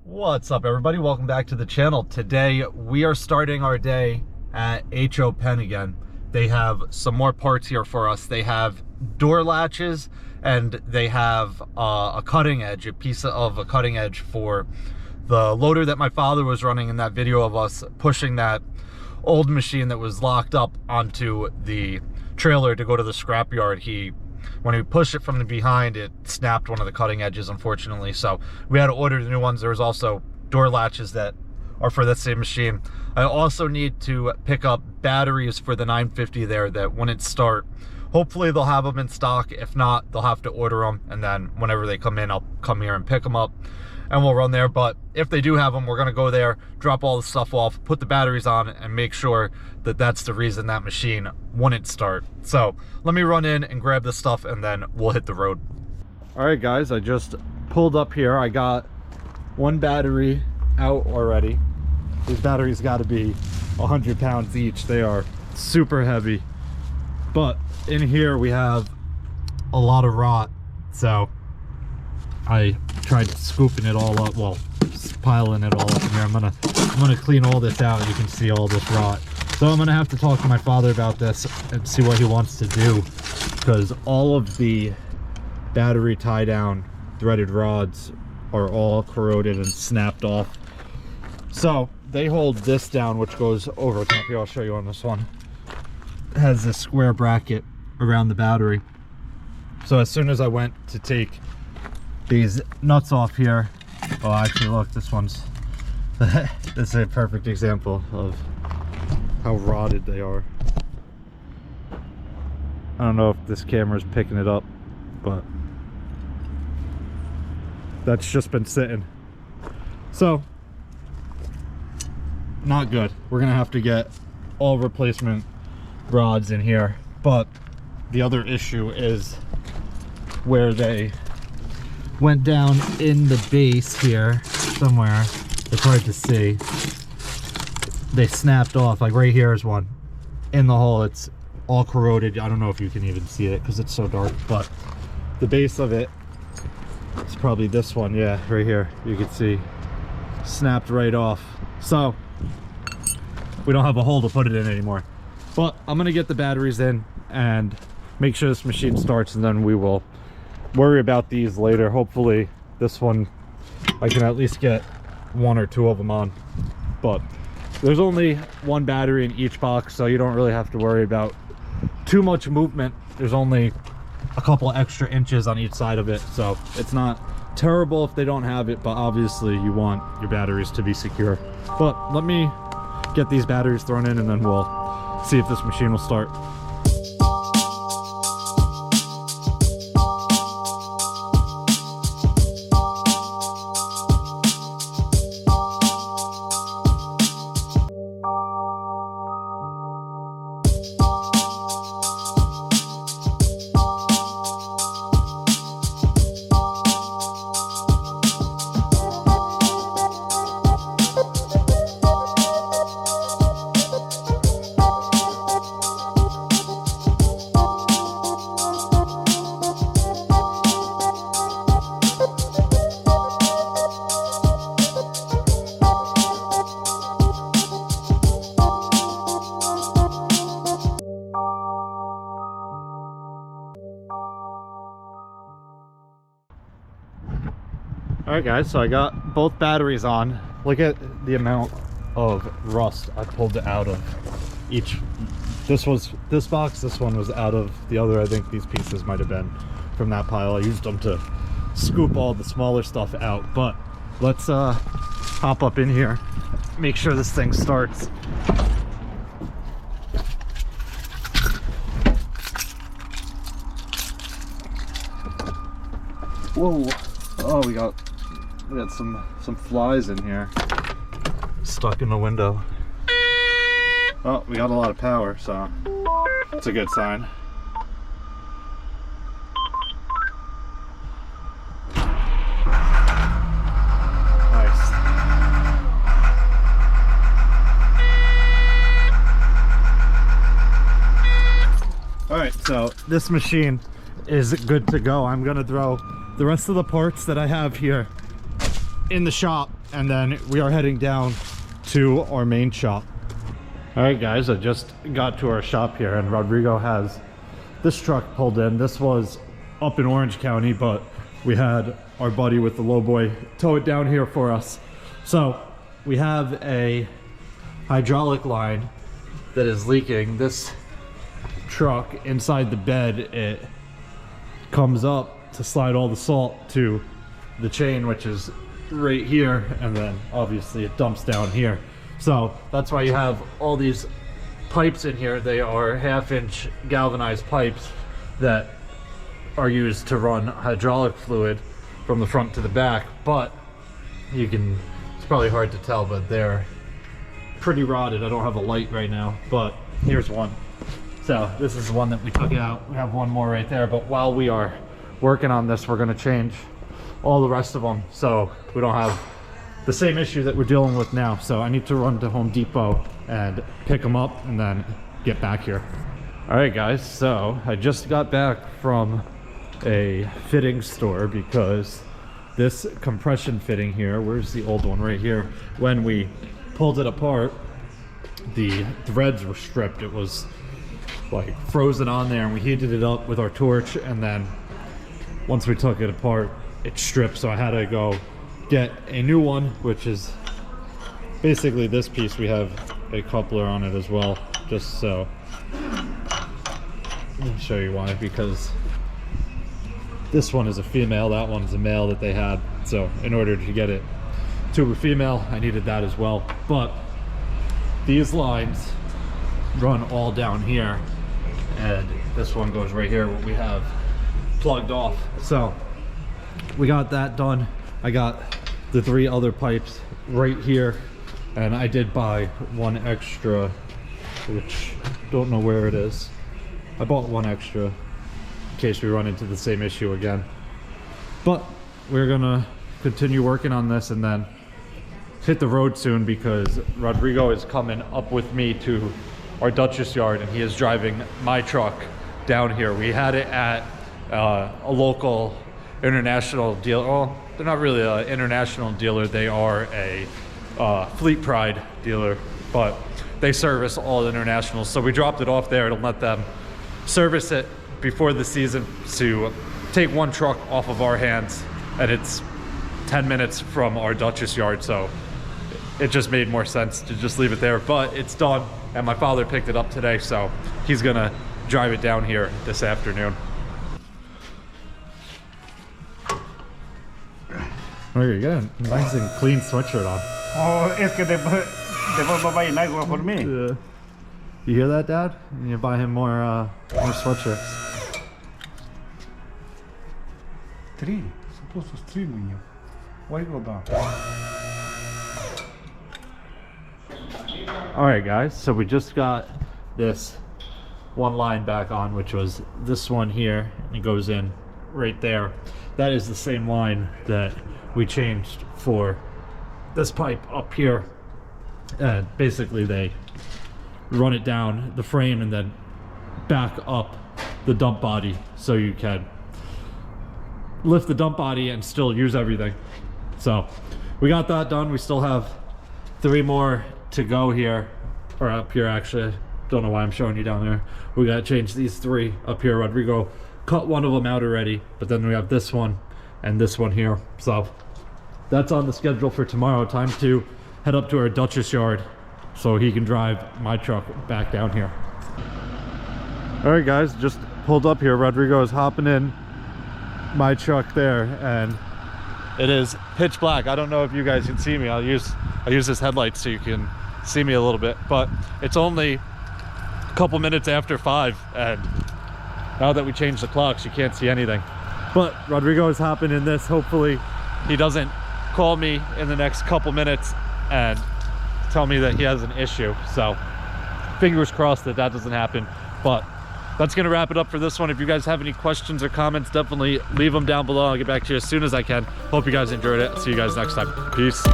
What's up, everybody? Welcome back to the channel. Today we are starting our day at HO Pen again. They have some more parts here for us. They have door latches and they have a cutting edge, a piece of a cutting edge for the loader that my father was running in that video of us pushing that old machine that was locked up onto the trailer to go to the scrapyard. When we pushed it from the behind, it snapped one of the cutting edges, unfortunately. So we had to order the new ones. There was also door latches that are for that same machine. I also need to pick up batteries for the 950 there that wouldn't start. Hopefully they'll have them in stock. If not, they'll have to order them. And then whenever they come in, I'll come here and pick them up and we'll run there. But if they do have them, we're gonna go there, drop all the stuff off, put the batteries on, and make sure that that's the reason that machine wouldn't start. So let me run in and grab this stuff and then we'll hit the road. All right, guys, I just pulled up here. I got one battery out already. These batteries got to be 100 pounds each. They are super heavy. But in here we have a lot of rot. So I tried scooping it all up, well, piling it all up in here. I'm gonna clean all this out. You can see all this rot. So I'm gonna have to talk to my father about this and see what he wants to do, because all of the battery tie down threaded rods are all corroded and snapped off. So they hold this down, which goes over top here. I'll show you on this one. It has this square bracket around the battery. So as soon as I went to take these nuts off here, oh, actually look, this one's this is a perfect example of how rotted they are. I don't know if this camera's picking it up, but that's just been sitting. So not good. We're gonna have to get all replacement rods in here. But the other issue is where they went down in the base here somewhere. It's hard to see. They snapped off. Like right here is one in the hole. It's all corroded. I don't know if you can even see it because it's so dark, but the base of it, it's probably this one. Yeah, right here you can see snapped right off. So we don't have a hole to put it in anymore. But I'm gonna get the batteries in and make sure this machine starts, and then we will worry about these later. Hopefully this one I can at least get one or two of them on. But there's only one battery in each box, so you don't really have to worry about too much movement. There's only a couple extra inches on each side of it, so it's not terrible if they don't have it, but obviously you want your batteries to be secure. But let me get these batteries thrown in and then we'll see if this machine will start. Alright guys, so I got both batteries on. Look at the amount of rust I pulled out of each. This box, this one was out of the other. I think these pieces might have been from that pile. I used them to scoop all the smaller stuff out. But let's hop up in here, make sure this thing starts. Whoa. Oh, we got some flies in here stuck in the window. Oh, we got a lot of power, so that's a good sign. Nice. All right, so this machine is good to go. I'm gonna throw the rest of the parts that I have here in the shop and then we are heading down to our main shop. All right, guys, I just got to our shop here, and Rodrigo has this truck pulled in. This was up in Orange County, but we had our buddy with the lowboy tow it down here for us. So we have a hydraulic line that is leaking. This truck inside the bed, it comes up to slide all the salt to the chain, which is right here, and then obviously it dumps down here. So that's why you have all these pipes in here. They are 1/2-inch galvanized pipes that are used to run hydraulic fluid from the front to the back, but you can, it's probably hard to tell, but they're pretty rotted. I don't have a light right now, but here's one. So this is the one that we took out. We have one more right there, but while we are working on this, we're going to change all the rest of them so we don't have the same issue that we're dealing with now. So I need to run to Home Depot and pick them up and then get back here. All right, guys, so I just got back from a fitting store because this compression fitting here, where's the old one? Right here. When we pulled it apart, the threads were stripped. It was like frozen on there, and we heated it up with our torch, and then once we took it apart, it stripped. So I had to go get a new one, which is basically this piece. We have a coupler on it as well, just so. Let me show you why, because this one is a female, that one's a male that they had. So in order to get it to a female, I needed that as well. But these lines run all down here, and this one goes right here, what we have plugged off. So we got that done. I got the 3 other pipes right here, and I did buy one extra, which don't know where it is. I bought one extra in case we run into the same issue again. But we're gonna continue working on this and then hit the road soon, because Rodrigo is coming up with me to our Dutchess yard, and he is driving my truck down here. We had it at a local international dealer. Well, they're not really an international dealer, they are a Fleet Pride dealer, but they service all internationals. So we dropped it off there to let them service it before the season, to take one truck off of our hands, and it's 10 minutes from our Dutchess yard, so it just made more sense to just leave it there. But it's done, and my father picked it up today, so he's gonna drive it down here this afternoon. Oh, you got a nice and clean sweatshirt on. Oh, es que después va a bailar igual por mí. Yeah. You hear that, Dad? You need to buy him more sweatshirts. 3, supposed to 3 minha. Why go down? All right, guys, so we just got this one line back on, which was this one here, and it goes in right there. That is the same line that we changed for this pipe up here, and basically they run it down the frame and then back up the dump body, so you can lift the dump body and still use everything. So we got that done. We still have 3 more to go here, or up here actually. Don't know why I'm showing you down there. We gotta change these 3 up here. Rodrigo cut one of them out already, but then we have this one and this one here. So that's on the schedule for tomorrow. Time to head up to our Dutchess yard so he can drive my truck back down here. All right, guys, just pulled up here. Rodrigo is hopping in my truck there, and it is pitch black. I don't know if you guys can see me. I'll use this headlight so you can see me a little bit, but it's only a couple minutes after 5, and now that we changed the clocks, you can't see anything. But Rodrigo is hopping in this. Hopefully he doesn't call me in the next couple minutes and tell me that he has an issue. So fingers crossed that doesn't happen. But that's gonna wrap it up for this one. If you guys have any questions or comments, definitely leave them down below. I'll get back to you as soon as I can. Hope you guys enjoyed it. See you guys next time. Peace.